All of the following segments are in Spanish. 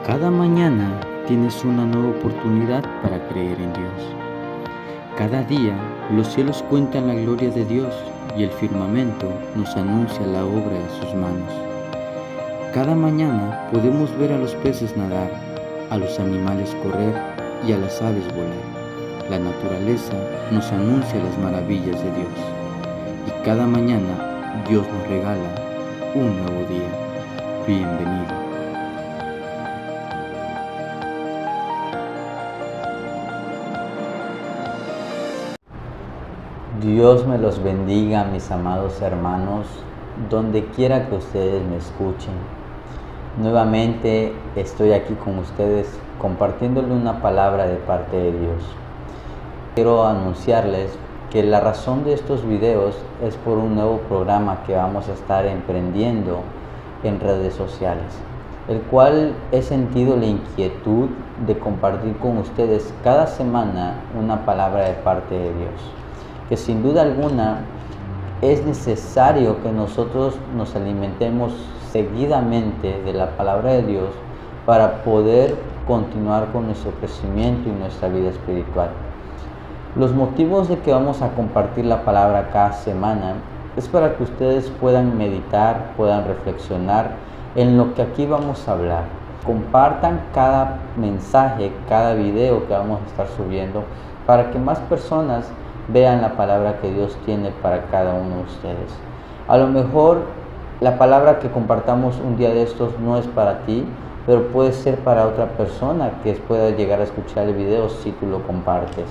Cada mañana tienes una nueva oportunidad para creer en Dios. Cada día los cielos cuentan la gloria de Dios y el firmamento nos anuncia la obra de sus manos. Cada mañana podemos ver a los peces nadar, a los animales correr y a las aves volar. La naturaleza nos anuncia las maravillas de Dios. Y cada mañana Dios nos regala un nuevo día. Bienvenido. Dios me los bendiga, mis amados hermanos, donde quiera que ustedes me escuchen. Nuevamente estoy aquí con ustedes compartiéndole una palabra de parte de Dios. Quiero anunciarles que la razón de estos videos es por un nuevo programa que vamos a estar emprendiendo en redes sociales, el cual he sentido la inquietud de compartir con ustedes cada semana una palabra de parte de Dios, que sin duda alguna es necesario que nosotros nos alimentemos seguidamente de la palabra de Dios para poder continuar con nuestro crecimiento y nuestra vida espiritual. Los motivos de que vamos a compartir la palabra cada semana es para que ustedes puedan meditar, puedan reflexionar en lo que aquí vamos a hablar. Compartan cada mensaje, cada video que vamos a estar subiendo para que más personas vean la palabra que Dios tiene para cada uno de ustedes. A lo mejor la palabra que compartamos un día de estos no es para ti, pero puede ser para otra persona que pueda llegar a escuchar el video si tú lo compartes.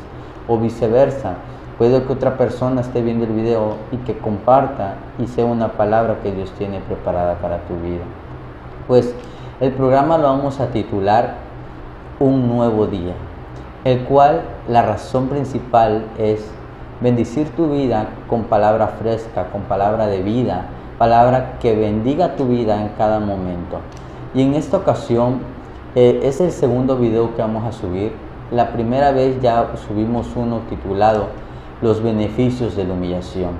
O viceversa, puede que otra persona esté viendo el video y que comparta y sea una palabra que Dios tiene preparada para tu vida. Pues el programa lo vamos a titular Un Nuevo Día, el cual la razón principal es bendecir tu vida con palabra fresca, con palabra de vida, palabra que bendiga tu vida en cada momento. Y en esta ocasión es el segundo video que vamos a subir. La primera vez ya subimos uno titulado Los beneficios de la humillación.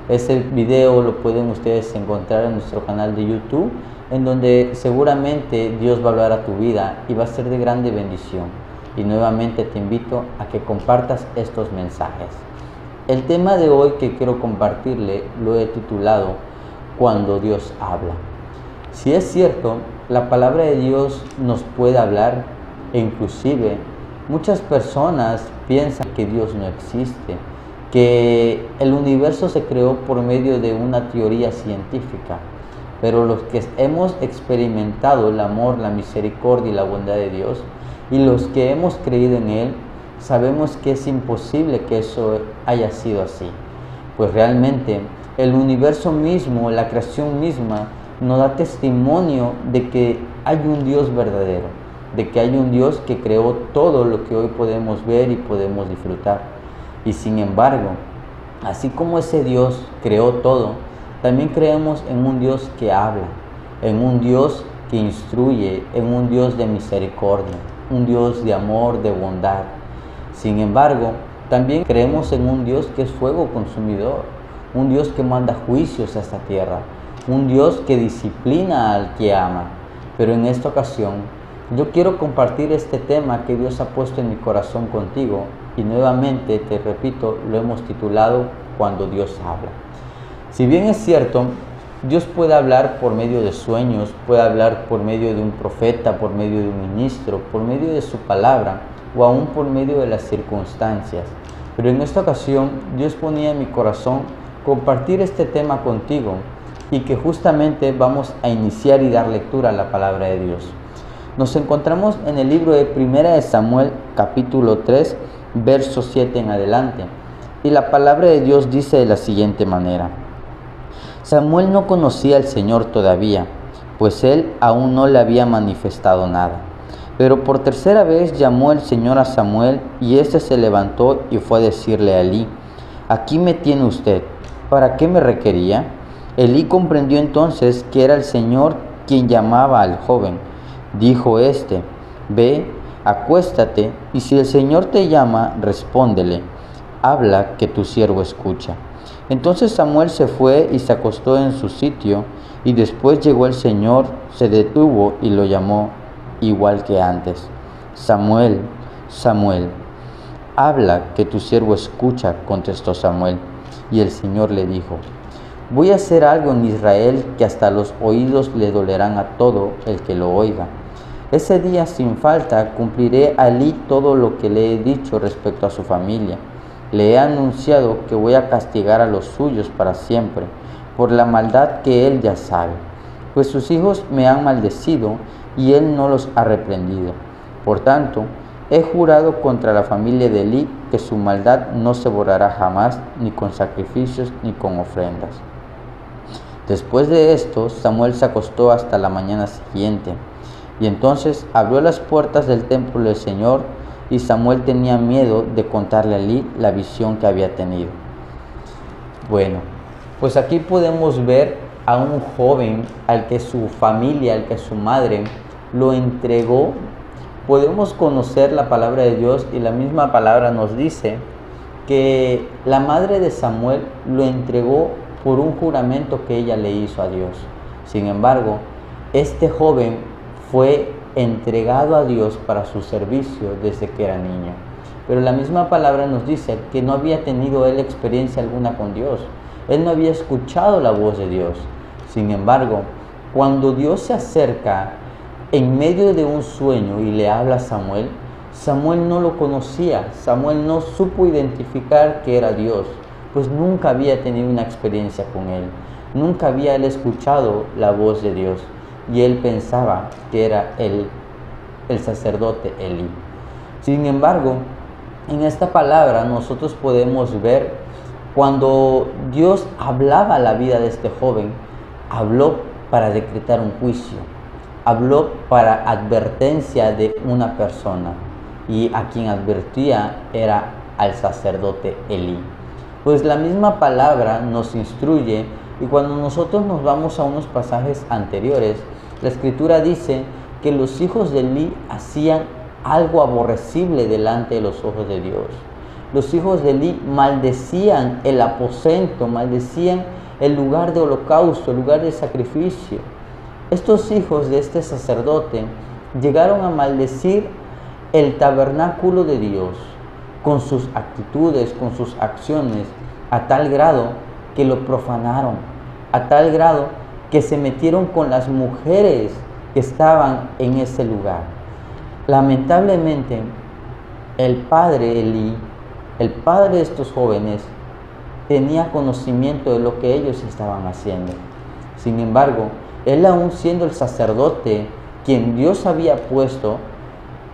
Este video lo pueden ustedes encontrar en nuestro canal de YouTube, en donde seguramente Dios va a hablar a tu vida y va a ser de grande bendición. Y nuevamente te invito a que compartas estos mensajes. El tema de hoy que quiero compartirle lo he titulado Cuando Dios habla. Si es cierto, la palabra de Dios nos puede hablar e inclusive muchas personas piensan que Dios no existe, que el universo se creó por medio de una teoría científica. Pero los que hemos experimentado el amor, la misericordia y la bondad de Dios, y los que hemos creído en Él, sabemos que es imposible que eso haya sido así. Pues realmente el universo mismo, la creación misma, nos da testimonio de que hay un Dios verdadero, de que hay un Dios que creó todo lo que hoy podemos ver y podemos disfrutar. Y sin embargo, así como ese Dios creó todo, también creemos en un Dios que habla, en un Dios que instruye, en un Dios de misericordia, un Dios de amor, de bondad. Sin embargo, también creemos en un Dios que es fuego consumidor, un Dios que manda juicios a esta tierra, un Dios que disciplina al que ama. Pero en esta ocasión, yo quiero compartir este tema que Dios ha puesto en mi corazón contigo y nuevamente, te repito, lo hemos titulado Cuando Dios habla. Si bien es cierto, Dios puede hablar por medio de sueños, puede hablar por medio de un profeta, por medio de un ministro, por medio de su palabra o aún por medio de las circunstancias. Pero en esta ocasión, Dios ponía en mi corazón compartir este tema contigo y que justamente vamos a iniciar y dar lectura a la palabra de Dios. Nos encontramos en el libro de 1 Samuel, capítulo 3, verso 7 en adelante. Y la palabra de Dios dice de la siguiente manera: Samuel no conocía al Señor todavía, pues Él aún no le había manifestado nada. Pero por tercera vez llamó el Señor a Samuel, y éste se levantó y fue a decirle a Elí: Aquí me tiene usted. ¿Para qué me requería? Elí comprendió entonces que era el Señor quien llamaba al joven. Dijo éste: Ve, acuéstate, y si el Señor te llama, respóndele: Habla, que tu siervo escucha. Entonces Samuel se fue y se acostó en su sitio, y después llegó el Señor, se detuvo y lo llamó: igual que antes. Samuel, Samuel. Habla, que tu siervo escucha, contestó Samuel. Y el Señor le dijo: voy a hacer algo en Israel que hasta los oídos le dolerán a todo el que lo oiga. Ese día sin falta cumpliré a Elí todo lo que le he dicho respecto a su familia. Le he anunciado que voy a castigar a los suyos para siempre, por la maldad que él ya sabe, pues sus hijos me han maldecido y él no los ha reprendido. Por tanto, he jurado contra la familia de Elí que su maldad no se borrará jamás, ni con sacrificios ni con ofrendas. Después de esto, Samuel se acostó hasta la mañana siguiente, y entonces abrió las puertas del templo del Señor, y Samuel tenía miedo de contarle a Elí la visión que había tenido. Bueno, pues aquí podemos ver a un joven al que su familia, al que su madre lo entregó. Podemos conocer la palabra de Dios, y la misma palabra nos dice que la madre de Samuel lo entregó por un juramento que ella le hizo a Dios. Sin embargo, este joven fue entregado a Dios para su servicio desde que era niño. Pero la misma palabra nos dice que no había tenido él experiencia alguna con Dios. Él no había escuchado la voz de Dios. Sin embargo, cuando Dios se acerca en medio de un sueño y le habla a Samuel, Samuel no lo conocía. Samuel no supo identificar que era Dios, pues nunca había tenido una experiencia con él. Nunca había él escuchado la voz de Dios, y él pensaba que era el sacerdote Elí. Sin embargo, en esta palabra nosotros podemos ver cuando Dios hablaba a la vida de este joven, habló para decretar un juicio, habló para advertencia de una persona, y a quien advertía era al sacerdote Elí. Pues la misma palabra nos instruye, y cuando nosotros nos vamos a unos pasajes anteriores, la Escritura dice que los hijos de Elí hacían algo aborrecible delante de los ojos de Dios. Los hijos de Elí maldecían el aposento, maldecían el lugar de holocausto, el lugar de sacrificio. Estos hijos de este sacerdote llegaron a maldecir el tabernáculo de Dios con sus actitudes, con sus acciones, a tal grado que lo profanaron, a tal grado que se metieron con las mujeres que estaban en ese lugar. Lamentablemente, el padre Elí, el padre de estos jóvenes, tenía conocimiento de lo que ellos estaban haciendo. Sin embargo, él, aún siendo el sacerdote quien Dios había puesto,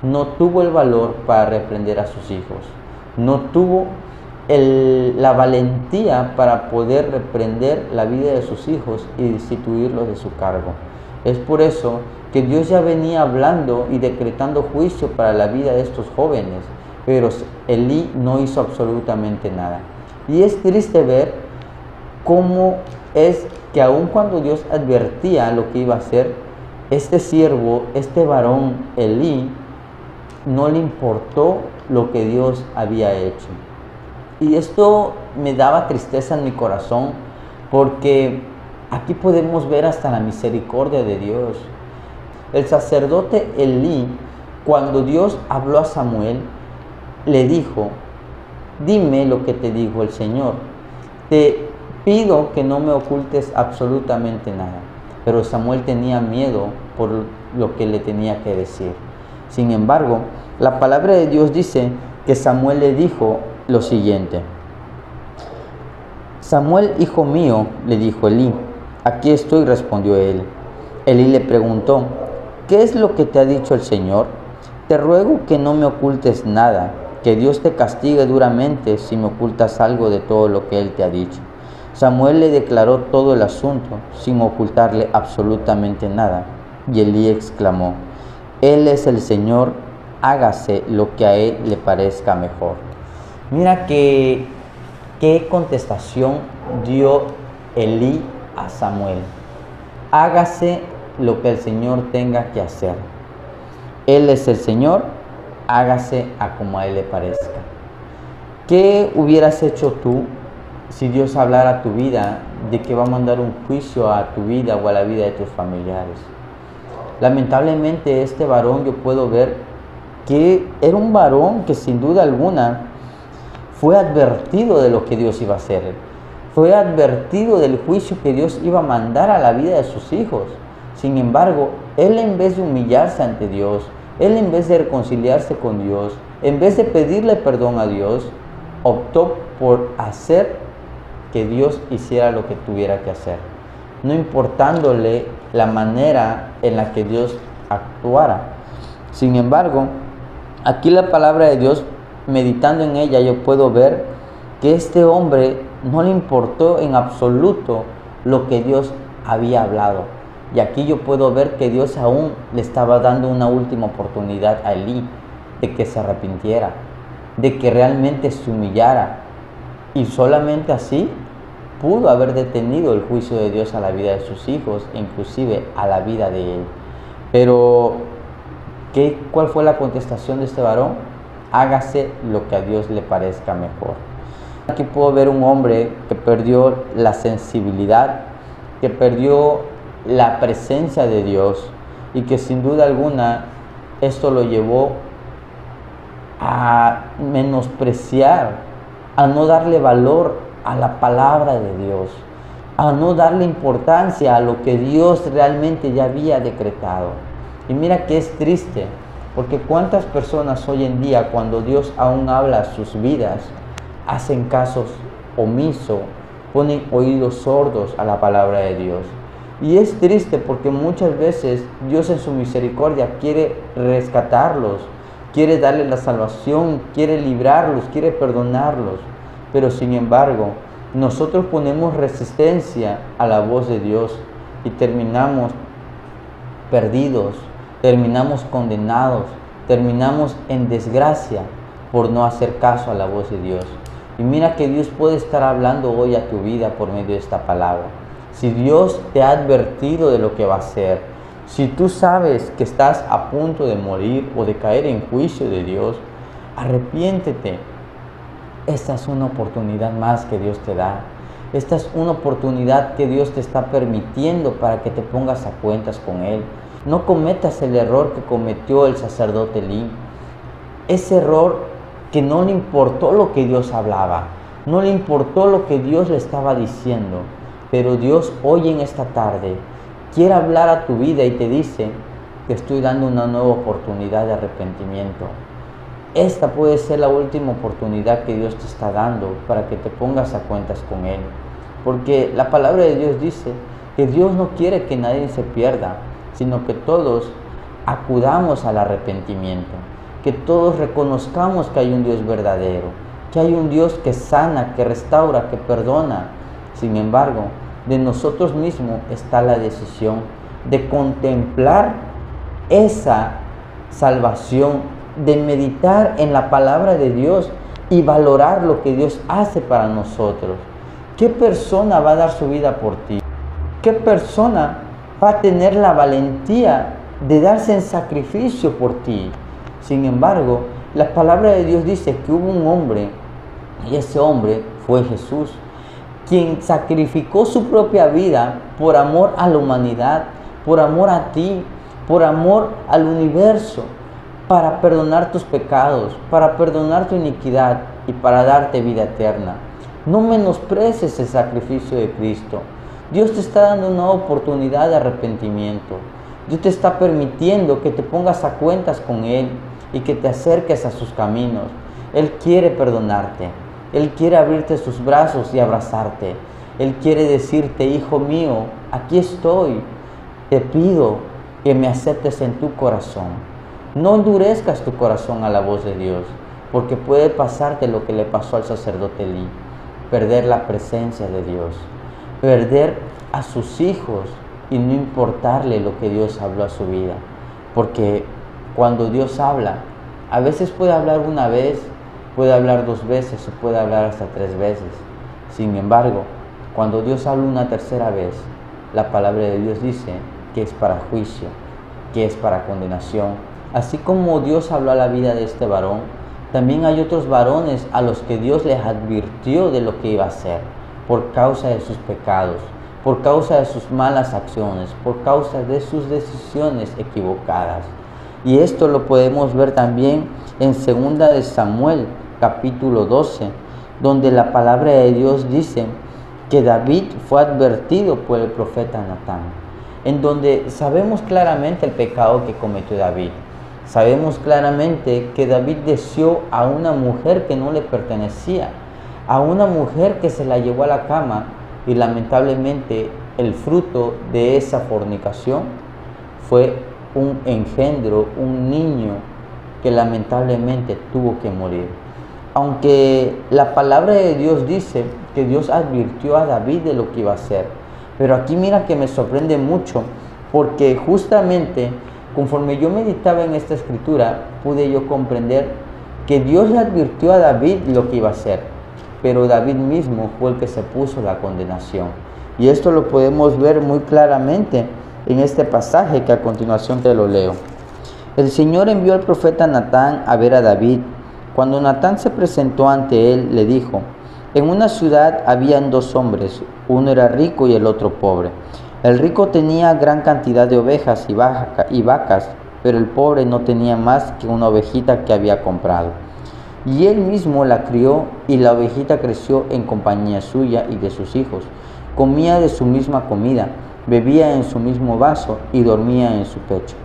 no tuvo el valor para reprender a sus hijos. No tuvo la valentía para poder reprender la vida de sus hijos y destituirlos de su cargo. Es por eso que Dios ya venía hablando y decretando juicio para la vida de estos jóvenes, pero Elí no hizo absolutamente nada. Y es triste ver cómo es que aun cuando Dios advertía lo que iba a hacer, este siervo, este varón Elí, no le importó lo que Dios había hecho. Y esto me daba tristeza en mi corazón, porque aquí podemos ver hasta la misericordia de Dios. El sacerdote Elí, cuando Dios habló a Samuel, le dijo: dime lo que te dijo el Señor. Te pido que no me ocultes absolutamente nada. Pero Samuel tenía miedo por lo que le tenía que decir. Sin embargo, la palabra de Dios dice que Samuel le dijo lo siguiente: Samuel, hijo mío, le dijo Elí. Aquí estoy, respondió él. Elí le preguntó: ¿qué es lo que te ha dicho el Señor? Te ruego que no me ocultes nada, que Dios te castigue duramente si me ocultas algo de todo lo que Él te ha dicho. Samuel le declaró todo el asunto, sin ocultarle absolutamente nada. Y Elí exclamó: Él es el Señor, hágase lo que a Él le parezca mejor. Mira qué contestación dio Elí a Samuel. Hágase lo que el Señor tenga que hacer. Él es el Señor, hágase a como a Él le parezca. ¿Qué hubieras hecho tú si Dios hablara a tu vida de que va a mandar un juicio a tu vida o a la vida de tus familiares? Lamentablemente este varón yo puedo ver que era un varón que sin duda alguna fue advertido de lo que Dios iba a hacer. Fue advertido del juicio que Dios iba a mandar a la vida de sus hijos. Sin embargo, él en vez de humillarse ante Dios, él en vez de reconciliarse con Dios, en vez de pedirle perdón a Dios, optó por hacer que Dios hiciera lo que tuviera que hacer, no importándole la manera en la que Dios actuara. Sin embargo, aquí la palabra de Dios, meditando en ella, yo puedo ver que este hombre no le importó en absoluto lo que Dios había hablado. Y aquí yo puedo ver que Dios aún le estaba dando una última oportunidad a Elí de que se arrepintiera, de que realmente se humillara. Y solamente así pudo haber detenido el juicio de Dios a la vida de sus hijos, inclusive a la vida de él. Pero, ¿cuál fue la contestación de este varón? Hágase lo que a Dios le parezca mejor. Aquí puedo ver un hombre que perdió la sensibilidad, que perdió la presencia de Dios y que sin duda alguna esto lo llevó a menospreciar, a no darle valor a la palabra de Dios, a no darle importancia a lo que Dios realmente ya había decretado. Y mira que es triste, porque cuántas personas hoy en día, cuando Dios aún habla a sus vidas, hacen casos omisos, ponen oídos sordos a la palabra de Dios. Y es triste porque muchas veces Dios en su misericordia quiere rescatarlos, quiere darles la salvación, quiere librarlos, quiere perdonarlos. Pero sin embargo, nosotros ponemos resistencia a la voz de Dios y terminamos perdidos, terminamos condenados, terminamos en desgracia por no hacer caso a la voz de Dios. Y mira que Dios puede estar hablando hoy a tu vida por medio de esta palabra. Si Dios te ha advertido de lo que va a hacer, si tú sabes que estás a punto de morir o de caer en juicio de Dios, arrepiéntete. Esta es una oportunidad más que Dios te da. Esta es una oportunidad que Dios te está permitiendo para que te pongas a cuentas con Él. No cometas el error que cometió el sacerdote Elí. Ese error que no le importó lo que Dios hablaba, no le importó lo que Dios le estaba diciendo. Pero Dios hoy en esta tarde quiere hablar a tu vida y te dice: te estoy dando una nueva oportunidad de arrepentimiento. Esta puede ser la última oportunidad que Dios te está dando para que te pongas a cuentas con Él. Porque la palabra de Dios dice que Dios no quiere que nadie se pierda, sino que todos acudamos al arrepentimiento, que todos reconozcamos que hay un Dios verdadero, que hay un Dios que sana, que restaura, que perdona. Sin embargo, de nosotros mismos está la decisión de contemplar esa salvación, de meditar en la palabra de Dios y valorar lo que Dios hace para nosotros. ¿Qué persona va a dar su vida por ti? ¿Qué persona va a tener la valentía de darse en sacrificio por ti? Sin embargo, la palabra de Dios dice que hubo un hombre, y ese hombre fue Jesús, quien sacrificó su propia vida por amor a la humanidad, por amor a ti, por amor al universo, para perdonar tus pecados, para perdonar tu iniquidad y para darte vida eterna. No menosprecies el sacrificio de Cristo. Dios te está dando una oportunidad de arrepentimiento. Dios te está permitiendo que te pongas a cuentas con Él y que te acerques a sus caminos. Él quiere perdonarte. Él quiere abrirte sus brazos y abrazarte. Él quiere decirte: hijo mío, aquí estoy. Te pido que me aceptes en tu corazón. No endurezcas tu corazón a la voz de Dios, porque puede pasarte lo que le pasó al sacerdote Elí: perder la presencia de Dios, perder a sus hijos y no importarle lo que Dios habló a su vida. Porque cuando Dios habla, a veces puede hablar una vez, puede hablar 2 veces o puede hablar hasta 3 veces. Sin embargo, cuando Dios habla una tercera vez, la palabra de Dios dice que es para juicio, que es para condenación. Así como Dios habló a la vida de este varón, también hay otros varones a los que Dios les advirtió de lo que iba a hacer por causa de sus pecados, por causa de sus malas acciones, por causa de sus decisiones equivocadas. Y esto lo podemos ver también en 2 de Samuel, capítulo 12, donde la palabra de Dios dice que David fue advertido por el profeta Natán, en donde sabemos claramente el pecado que cometió David. Sabemos claramente que David deseó a una mujer que no le pertenecía, a una mujer que se la llevó a la cama, y lamentablemente el fruto de esa fornicación fue un engendro, un niño que lamentablemente tuvo que morir. Aunque la palabra de Dios dice que Dios advirtió a David de lo que iba a hacer, pero aquí mira que me sorprende mucho, porque justamente conforme yo meditaba en esta escritura, pude yo comprender que Dios le advirtió a David lo que iba a hacer, pero David mismo fue el que se puso la condenación. Y esto lo podemos ver muy claramente en este pasaje que a continuación te lo leo. El Señor envió al profeta Natán a ver a David. Cuando Natán se presentó ante él, le dijo: en una ciudad habían 2 hombres, uno era rico y el otro pobre. El rico tenía gran cantidad de ovejas y vacas, pero el pobre no tenía más que una ovejita que había comprado. Y él mismo la crió, y la ovejita creció en compañía suya y de sus hijos. Comía de su misma comida, bebía en su mismo vaso y dormía en su pecho.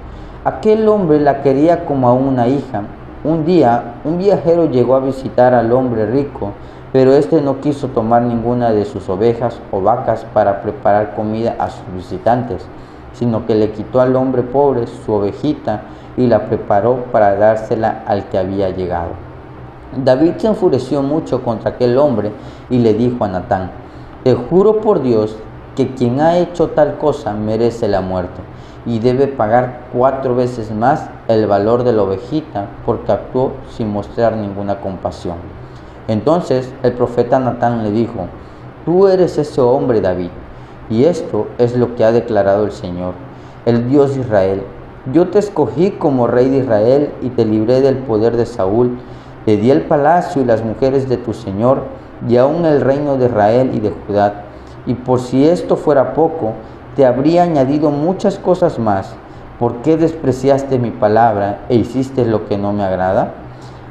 Aquel hombre la quería como a una hija. Un día, un viajero llegó a visitar al hombre rico, pero éste no quiso tomar ninguna de sus ovejas o vacas para preparar comida a sus visitantes, sino que le quitó al hombre pobre su ovejita y la preparó para dársela al que había llegado. David se enfureció mucho contra aquel hombre y le dijo a Natán: te juro por Dios que quien ha hecho tal cosa merece la muerte y debe pagar 4 veces más el valor de la ovejita, porque actuó sin mostrar ninguna compasión. Entonces el profeta Natán le dijo: tú eres ese hombre, David, y esto es lo que ha declarado el Señor, el Dios de Israel. Yo te escogí como rey de Israel y te libré del poder de Saúl. Te di el palacio y las mujeres de tu Señor, y aún el reino de Israel y de Judá. Y por si esto fuera poco, te habría añadido muchas cosas más. ¿Por qué despreciaste mi palabra e hiciste lo que no me agrada?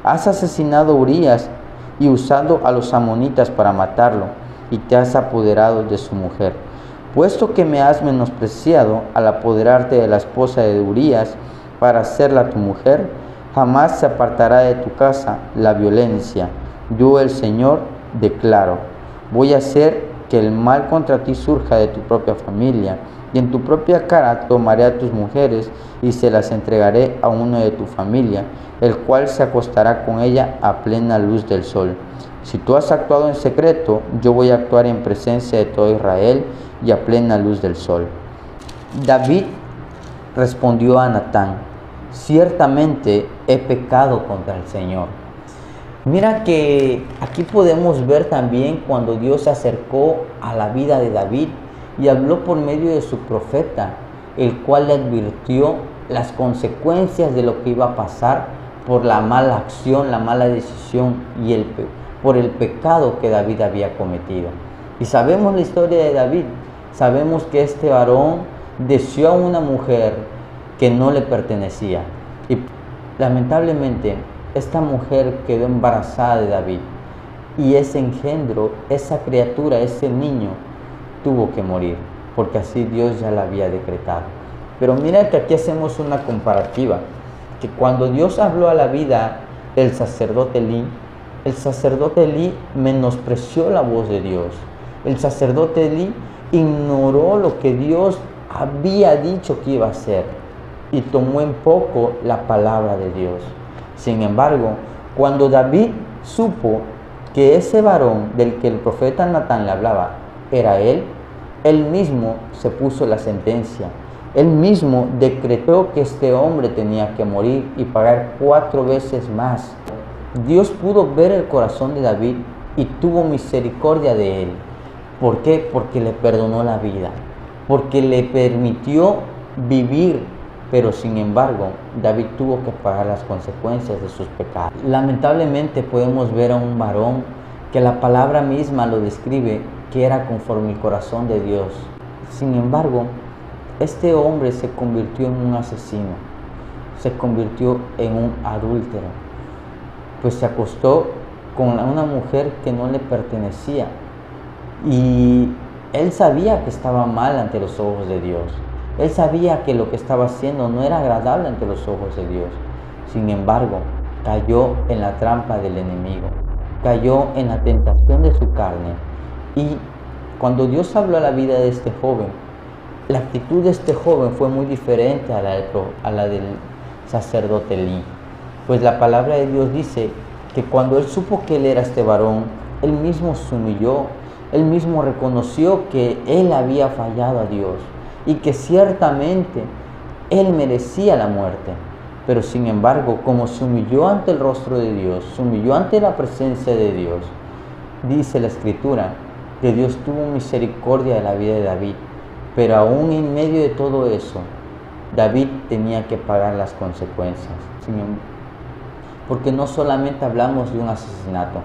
Has asesinado a Urías y usado a los amonitas para matarlo, y te has apoderado de su mujer. Puesto que me has menospreciado al apoderarte de la esposa de Urías para hacerla tu mujer, jamás se apartará de tu casa la violencia. Yo, el Señor, declaro: voy a hacer que el mal contra ti surja de tu propia familia, y en tu propia cara tomaré a tus mujeres y se las entregaré a uno de tu familia, el cual se acostará con ella a plena luz del sol. Si tú has actuado en secreto, yo voy a actuar en presencia de todo Israel y a plena luz del sol. David respondió a Natán: ciertamente he pecado contra el Señor. Mira que aquí podemos ver también cuando Dios se acercó a la vida de David y habló por medio de su profeta, el cual le advirtió las consecuencias de lo que iba a pasar por la mala acción, la mala decisión y por el pecado que David había cometido. Y sabemos la historia de David. Sabemos que este varón deseó a una mujer que no le pertenecía, y lamentablemente esta mujer quedó embarazada de David, y ese engendro, esa criatura, ese niño tuvo que morir, porque así Dios ya la había decretado. Pero mira que aquí hacemos una comparativa, que cuando Dios habló a la vida del sacerdote Elí, el sacerdote Elí menospreció la voz de Dios. El sacerdote Elí ignoró lo que Dios había dicho que iba a hacer y tomó en poco la palabra de Dios. Sin embargo, cuando David supo que ese varón del que el profeta Natán le hablaba era él mismo se puso la sentencia. Él mismo decretó que este hombre tenía que morir y pagar 4 veces más. Dios pudo ver el corazón de David y tuvo misericordia de él. ¿Por qué? Porque le perdonó la vida, porque le permitió vivir. Pero sin embargo, David tuvo que pagar las consecuencias de sus pecados. Lamentablemente podemos ver a un varón que la palabra misma lo describe que era conforme el corazón de Dios. Sin embargo, este hombre se convirtió en un asesino, se convirtió en un adúltero, pues se acostó con una mujer que no le pertenecía. Y él sabía que estaba mal ante los ojos de Dios. Él sabía que lo que estaba haciendo no era agradable ante los ojos de Dios. Sin embargo, cayó en la trampa del enemigo, cayó en la tentación de su carne. Y cuando Dios habló a la vida de este joven, la actitud de este joven fue muy diferente a la del sacerdote Elí. Pues la palabra de Dios dice que cuando él supo que él era este varón, él mismo se humilló, él mismo reconoció que él había fallado a Dios y que ciertamente él merecía la muerte. Pero sin embargo, como se humilló ante el rostro de Dios, se humilló ante la presencia de Dios, dice la Escritura que Dios tuvo misericordia de la vida de David. Pero aún en medio de todo eso, David tenía que pagar las consecuencias. Porque no solamente hablamos de un asesinato,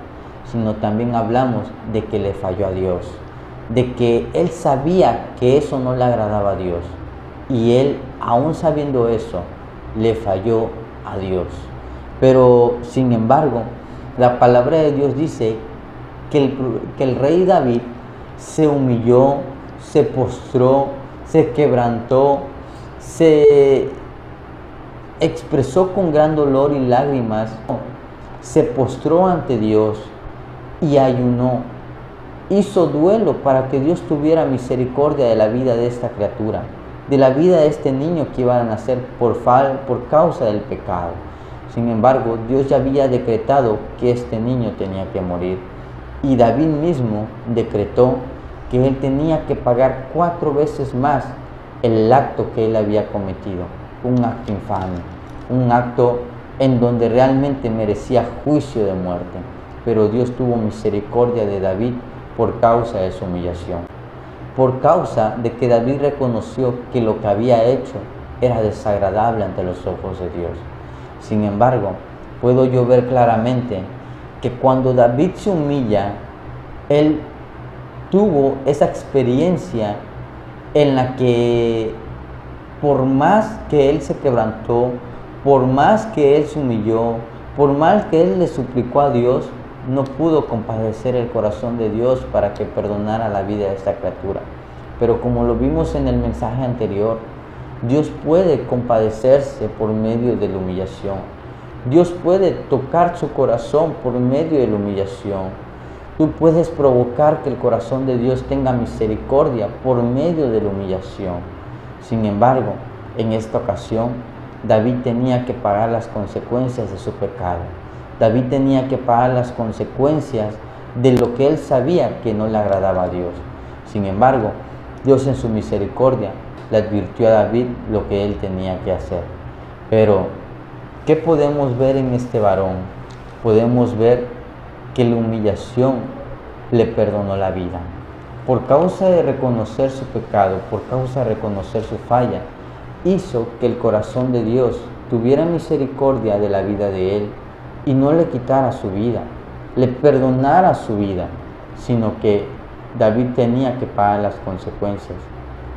sino también hablamos de que le falló a Dios, de que él sabía que eso no le agradaba a Dios. Y él, aún sabiendo eso, le falló a Dios. Pero, sin embargo, la palabra de Dios dice que el rey David se humilló, se postró, se quebrantó, se expresó con gran dolor y lágrimas, se postró ante Dios y ayunó. Hizo duelo para que Dios tuviera misericordia de la vida de esta criatura, de la vida de este niño que iba a nacer por causa del pecado. Sin embargo, Dios ya había decretado que este niño tenía que morir. Y David mismo decretó que él tenía que pagar 4 veces más el acto que él había cometido. Un acto infame, un acto en donde realmente merecía juicio de muerte. Pero Dios tuvo misericordia de David por causa de su humillación. Por causa de que David reconoció que lo que había hecho era desagradable ante los ojos de Dios. Sin embargo, puedo yo ver claramente que cuando David se humilla, él tuvo esa experiencia en la que por más que él se quebrantó, por más que él se humilló, por más que él le suplicó a Dios, no pudo compadecer el corazón de Dios para que perdonara la vida de esta criatura. Pero como lo vimos en el mensaje anterior, Dios puede compadecerse por medio de la humillación. Dios puede tocar su corazón por medio de la humillación. Tú puedes provocar que el corazón de Dios tenga misericordia por medio de la humillación. Sin embargo, en esta ocasión, David tenía que pagar las consecuencias de su pecado. David tenía que pagar las consecuencias de lo que él sabía que no le agradaba a Dios. Sin embargo, Dios en su misericordia le advirtió a David lo que él tenía que hacer. Pero, ¿qué podemos ver en este varón? Podemos ver que la humillación le perdonó la vida. Por causa de reconocer su pecado, por causa de reconocer su falla, hizo que el corazón de Dios tuviera misericordia de la vida de él y no le quitara su vida, le perdonara su vida, sino que David tenía que pagar las consecuencias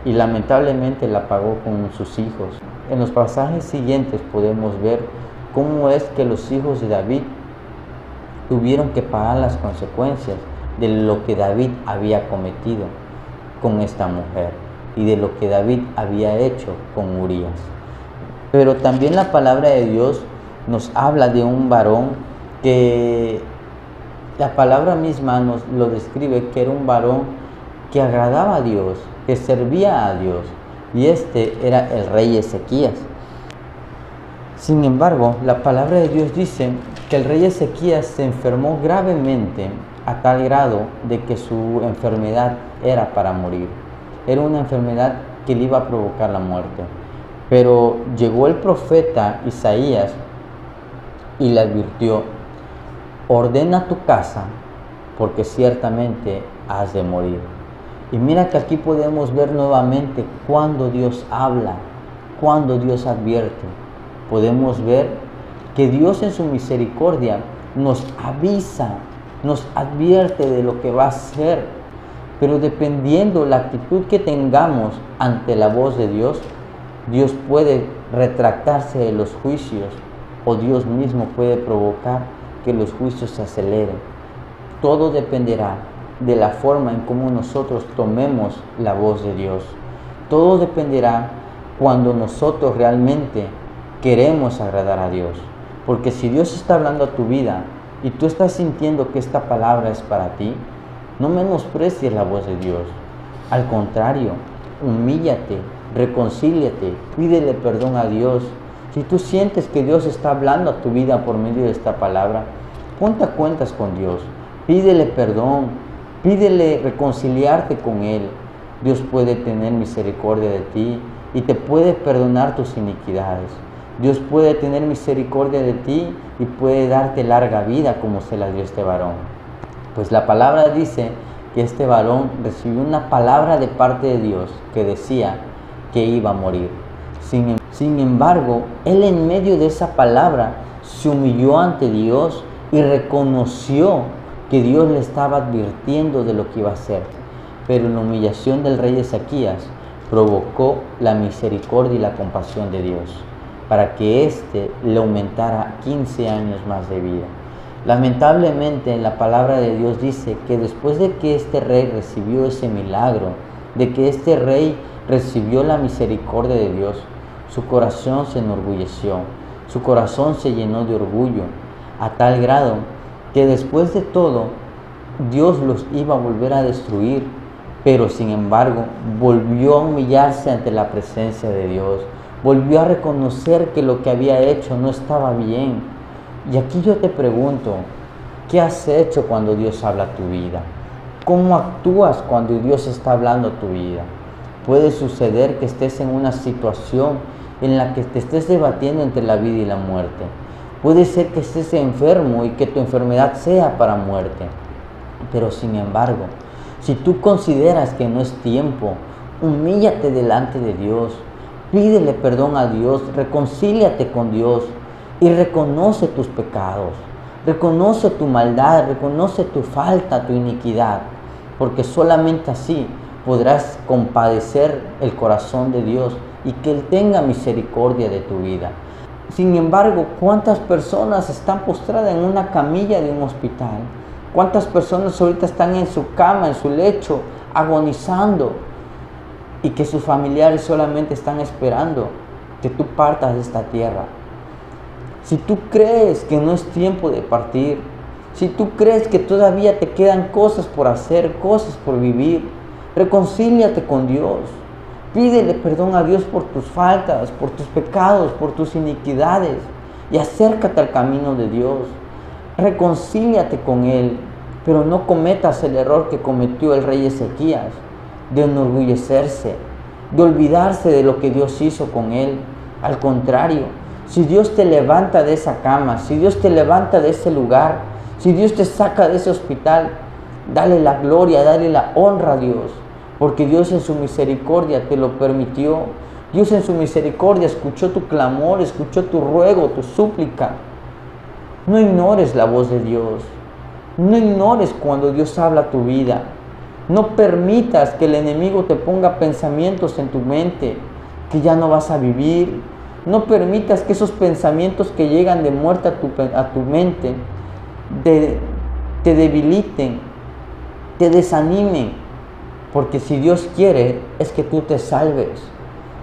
y lamentablemente la pagó con sus hijos. En los pasajes siguientes podemos ver cómo es que los hijos de David tuvieron que pagar las consecuencias de lo que David había cometido con esta mujer y de lo que David había hecho con Urías. Pero también la palabra de Dios nos habla de un varón que la palabra misma nos lo describe, que era un varón que agradaba a Dios, que servía a Dios, y este era el rey Ezequías. Sin embargo, la palabra de Dios dice que el rey Ezequías se enfermó gravemente a tal grado de que su enfermedad era para morir. Era una enfermedad que le iba a provocar la muerte. Pero llegó el profeta Isaías y le advirtió: ordena tu casa, porque ciertamente has de morir. Y mira que aquí podemos ver nuevamente cuando Dios habla, cuando Dios advierte. Podemos ver que Dios en su misericordia nos avisa, nos advierte de lo que va a hacer. Pero dependiendo la actitud que tengamos ante la voz de Dios, Dios puede retractarse de los juicios o Dios mismo puede provocar que los juicios se aceleren. Todo dependerá de la forma en cómo nosotros tomemos la voz de Dios. Todo dependerá cuando nosotros realmente queremos agradar a Dios. Porque si Dios está hablando a tu vida y tú estás sintiendo que esta palabra es para ti, no menosprecies la voz de Dios. Al contrario, humíllate, reconcíliate, pídele perdón a Dios. Si tú sientes que Dios está hablando a tu vida por medio de esta palabra, ponte a cuentas con Dios. Pídele perdón, pídele reconciliarte con Él. Dios puede tener misericordia de ti y te puede perdonar tus iniquidades. Dios puede tener misericordia de ti y puede darte larga vida como se la dio este varón. Pues la palabra dice que este varón recibió una palabra de parte de Dios que decía que iba a morir. Sin embargo, él en medio de esa palabra se humilló ante Dios y reconoció que Dios le estaba advirtiendo de lo que iba a hacer. Pero la humillación del rey Ezequías provocó la misericordia y la compasión de Dios para que éste le aumentara 15 años más de vida. Lamentablemente, la palabra de Dios dice que después de que este rey recibió ese milagro, de que este rey recibió la misericordia de Dios, su corazón se enorgulleció, su corazón se llenó de orgullo, a tal grado que después de todo, Dios los iba a volver a destruir, pero sin embargo, volvió a humillarse ante la presencia de Dios, volvió a reconocer que lo que había hecho no estaba bien. Y aquí yo te pregunto, ¿qué has hecho cuando Dios habla a tu vida? ¿Cómo actúas cuando Dios está hablando a tu vida? Puede suceder que estés en una situación en la que te estés debatiendo entre la vida y la muerte. Puede ser que estés enfermo y que tu enfermedad sea para muerte. Pero sin embargo, si tú consideras que no es tiempo, humíllate delante de Dios, pídele perdón a Dios, reconcíliate con Dios y reconoce tus pecados, reconoce tu maldad, reconoce tu falta, tu iniquidad, porque solamente así podrás compadecer el corazón de Dios y que Él tenga misericordia de tu vida. Sin embargo, ¿cuántas personas están postradas en una camilla de un hospital? ¿Cuántas personas ahorita están en su cama, en su lecho, agonizando y que sus familiares solamente están esperando que tú partas de esta tierra? Si tú crees que no es tiempo de partir, si tú crees que todavía te quedan cosas por hacer, cosas por vivir, reconcíliate con Dios. Pídele perdón a Dios por tus faltas, por tus pecados, por tus iniquidades y acércate al camino de Dios. Reconcíliate con Él, pero no cometas el error que cometió el rey Ezequías, de enorgullecerse, de olvidarse de lo que Dios hizo con él. Al contrario, si Dios te levanta de esa cama, si Dios te levanta de ese lugar, si Dios te saca de ese hospital, dale la gloria, dale la honra a Dios, porque Dios en su misericordia te lo permitió. Dios en su misericordia escuchó tu clamor, escuchó tu ruego, tu súplica. No ignores la voz de Dios. No ignores cuando Dios habla a tu vida. No permitas que el enemigo te ponga pensamientos en tu mente que ya no vas a vivir. No permitas que esos pensamientos que llegan de muerte a tu mente te debiliten, te desanimen. Porque si Dios quiere, es que tú te salves.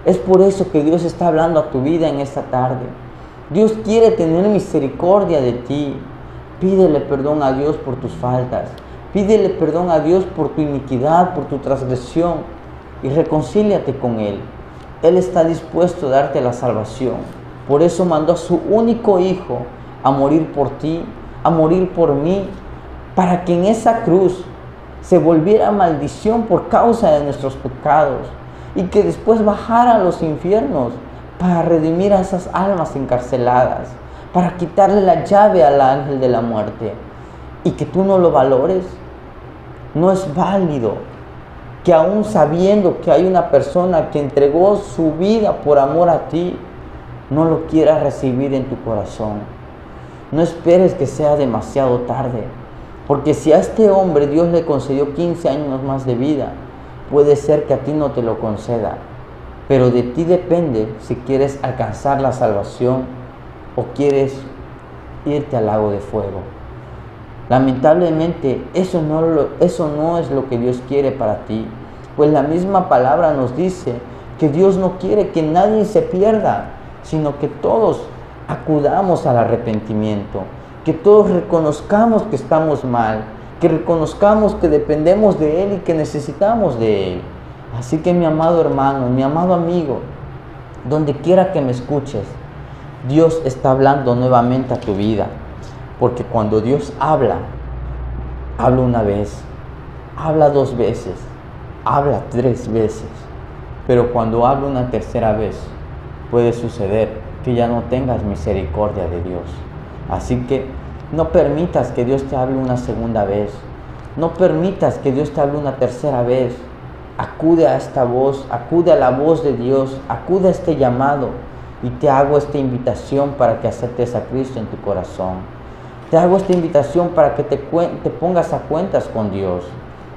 Es por eso que Dios está hablando a tu vida en esta tarde. Dios quiere tener misericordia de ti. Pídele perdón a Dios por tus faltas. Pídele perdón a Dios por tu iniquidad, por tu transgresión. Y reconcíliate con Él. Él está dispuesto a darte la salvación. Por eso mandó a su único Hijo a morir por ti, a morir por mí, para que en esa cruz se volviera maldición por causa de nuestros pecados y que después bajara a los infiernos para redimir a esas almas encarceladas, para quitarle la llave al ángel de la muerte. Y que tú no lo valores. No es válido que aún sabiendo que hay una persona que entregó su vida por amor a ti, no lo quieras recibir en tu corazón. No esperes que sea demasiado tarde. Porque si a este hombre Dios le concedió 15 años más de vida, puede ser que a ti no te lo conceda. Pero de ti depende si quieres alcanzar la salvación o quieres irte al lago de fuego. Lamentablemente, eso no es lo que Dios quiere para ti. Pues la misma palabra nos dice que Dios no quiere que nadie se pierda, sino que todos acudamos al arrepentimiento, que todos reconozcamos que estamos mal, que reconozcamos que dependemos de Él y que necesitamos de Él. Así que mi amado hermano, mi amado amigo, donde quiera que me escuches, Dios está hablando nuevamente a tu vida. Porque cuando Dios habla una vez, habla 2 veces, habla 3 veces. Pero cuando habla una tercera vez, puede suceder que ya no tengas misericordia de Dios. Así que no permitas que Dios te hable una segunda vez. No permitas que Dios te hable una tercera vez. Acude a esta voz, acude a la voz de Dios, acude a este llamado. Y te hago esta invitación para que aceptes a Cristo en tu corazón. Te hago esta invitación para que te pongas a cuentas con Dios.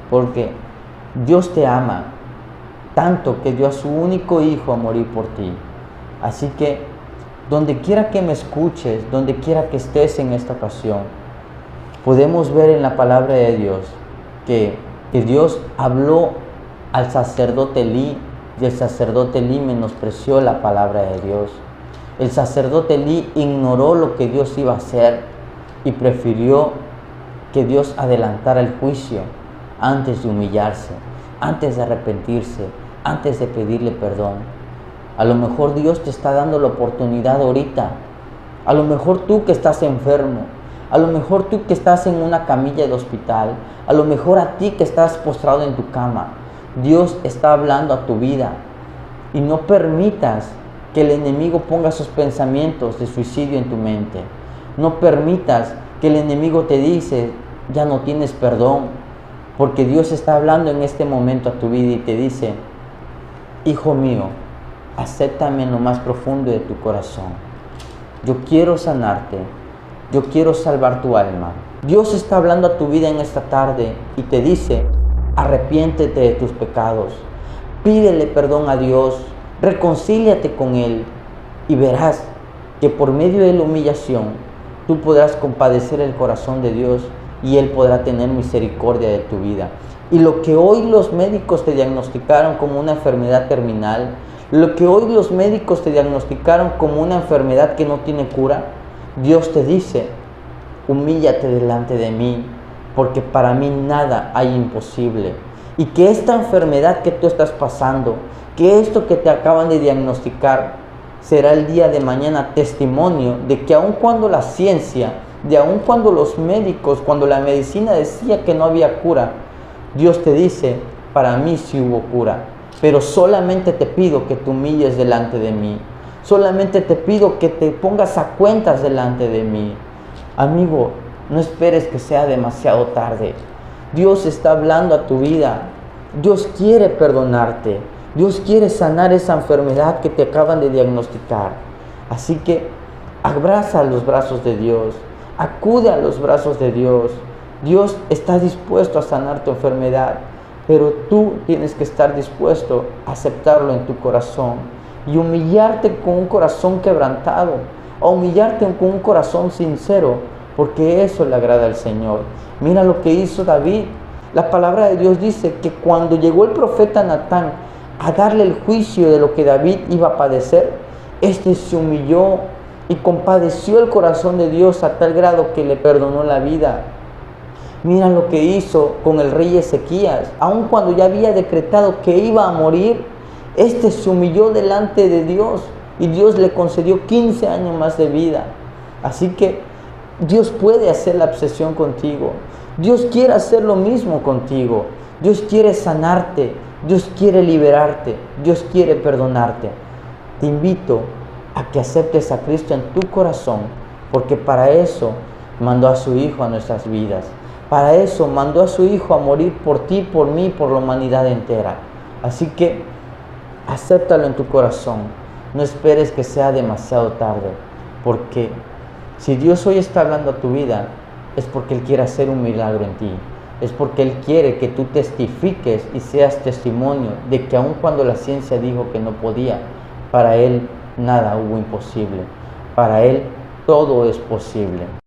Porque Dios te ama tanto que dio a su único Hijo a morir por ti. Así que donde quiera que me escuches, donde quiera que estés en esta ocasión, podemos ver en la palabra de Dios que Dios habló al sacerdote Elí y el sacerdote Elí menospreció la palabra de Dios. El sacerdote Elí ignoró lo que Dios iba a hacer y prefirió que Dios adelantara el juicio antes de humillarse, antes de arrepentirse, antes de pedirle perdón. A lo mejor Dios te está dando la oportunidad ahorita. A lo mejor tú que estás enfermo, a lo mejor tú que estás en una camilla de hospital, a lo mejor a ti que estás postrado en tu cama, Dios está hablando a tu vida. Y no permitas que el enemigo ponga sus pensamientos de suicidio en tu mente. No permitas que el enemigo te dice, ya no tienes perdón, porque Dios está hablando en este momento a tu vida y te dice, hijo mío, acéptame en lo más profundo de tu corazón. Yo quiero sanarte, yo quiero salvar tu alma. Dios está hablando a tu vida en esta tarde y te dice, arrepiéntete de tus pecados, pídele perdón a Dios, reconcíliate con Él y verás que por medio de la humillación tú podrás compadecer el corazón de Dios y Él podrá tener misericordia de tu vida. Y lo que hoy los médicos te diagnosticaron como una enfermedad terminal, lo que hoy los médicos te diagnosticaron como una enfermedad que no tiene cura, Dios te dice, humíllate delante de mí, porque para mí nada hay imposible. Y que esta enfermedad que tú estás pasando, que esto que te acaban de diagnosticar, será el día de mañana testimonio de que aun cuando la ciencia, de aun cuando los médicos, cuando la medicina decía que no había cura, Dios te dice, para mí sí hubo cura, pero solamente te pido que te humilles delante de mí, solamente te pido que te pongas a cuentas delante de mí. Amigo, no esperes que sea demasiado tarde. Dios está hablando a tu vida, Dios quiere perdonarte, Dios quiere sanar esa enfermedad que te acaban de diagnosticar. Así que abraza los brazos de Dios, acude a los brazos de Dios. Dios está dispuesto a sanar tu enfermedad, pero tú tienes que estar dispuesto a aceptarlo en tu corazón y humillarte con un corazón quebrantado, a humillarte con un corazón sincero, porque eso le agrada al Señor. Mira lo que hizo David. La palabra de Dios dice que cuando llegó el profeta Natán a darle el juicio de lo que David iba a padecer, este se humilló y compadeció el corazón de Dios a tal grado que le perdonó la vida. Mira lo que hizo con el rey Ezequías. Aun cuando ya había decretado que iba a morir, este se humilló delante de Dios y Dios le concedió 15 años más de vida. Así que Dios puede hacer la obsesión contigo. Dios quiere hacer lo mismo contigo. Dios quiere sanarte. Dios quiere liberarte. Dios quiere perdonarte. Te invito a que aceptes a Cristo en tu corazón, porque para eso mandó a su Hijo a nuestras vidas. Para eso mandó a su Hijo a morir por ti, por mí, por la humanidad entera. Así que acéptalo en tu corazón. No esperes que sea demasiado tarde, porque si Dios hoy está hablando a tu vida, es porque Él quiere hacer un milagro en ti. Es porque Él quiere que tú testifiques y seas testimonio de que aun cuando la ciencia dijo que no podía, para Él nada hubo imposible. Para Él todo es posible.